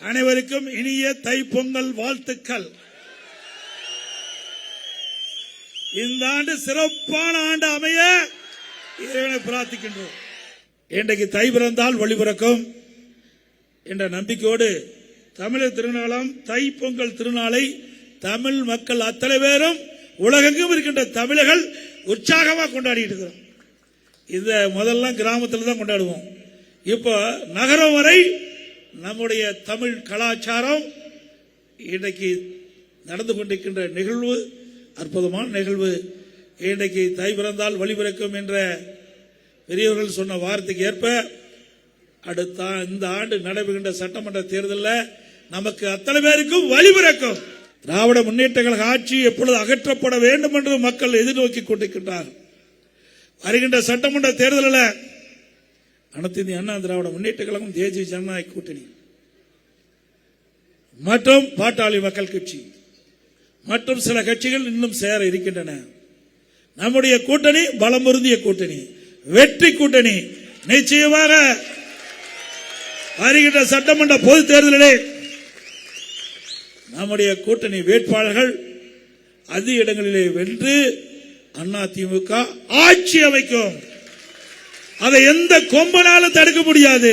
அனைவருக்கும் இனிய தைப்பொங்கல் வாழ்த்துக்கள். இந்த ஆண்டு சிறப்பான ஆண்டு அமைய இறைவனை பிரார்த்திக்கின்றோம். இன்றைக்கு தை பிறந்தால் வழி பிறக்கும் என்ற நம்பிக்கையோடு தமிழர் திருநாளாம் தைப்பொங்கல் திருநாளை தமிழ் மக்கள் அத்தனை பேரும் உலகெங்கும் இருக்கின்ற தமிழர்கள் உற்சாகமாக கொண்டாடிட்டு இருக்கிறோம். இத முதல்ல கிராமத்தில் தான் கொண்டாடுவோம். இப்போ நகரம் வரை நம்முடைய தமிழ் கலாச்சாரம் இன்றைக்கு நடந்து கொண்டிருக்கின்ற நிகழ்வு அற்புதமான நிகழ்வு. இன்றைக்கு தை பிறந்தால் வழி பிறக்கும் என்ற பெரியவர்கள் சொன்ன வார்த்தைக்கு ஏற்ப அடுத்த இந்த ஆண்டு நடைபெறுகின்ற சட்டமன்ற தேர்தலில் நமக்கு அத்தனை பேருக்கும் வழி பிறக்கும். திராவிட முன்னேற்ற கழக ஆட்சி எப்பொழுது அகற்றப்பட வேண்டும் என்று மக்கள் எதிர்நோக்கி கொண்டிருக்கின்றார். வருகின்ற சட்டமன்ற தேர்தலில் அனைத்து இந்திய அண்ணா திராவிட முன்னேற்ற கழகம், தேசிய ஜனநாயக கூட்டணி மற்றும் பாட்டாளி மக்கள் கட்சி மற்றும் சில கட்சிகள் இன்னும் சேர இருக்கின்றன. நம்முடைய கூட்டணி பலம் பொருந்திய கூட்டணி, வெற்றி கூட்டணி. நிச்சயமாக வருகின்ற சட்டமன்ற பொது தேர்தலிலே நம்முடைய கூட்டணி வேட்பாளர்கள் அதிக இடங்களிலே வென்று அதிமுக ஆட்சி அமைக்கும். அதை எந்த கொம்பனாலும் தடுக்க முடியாது.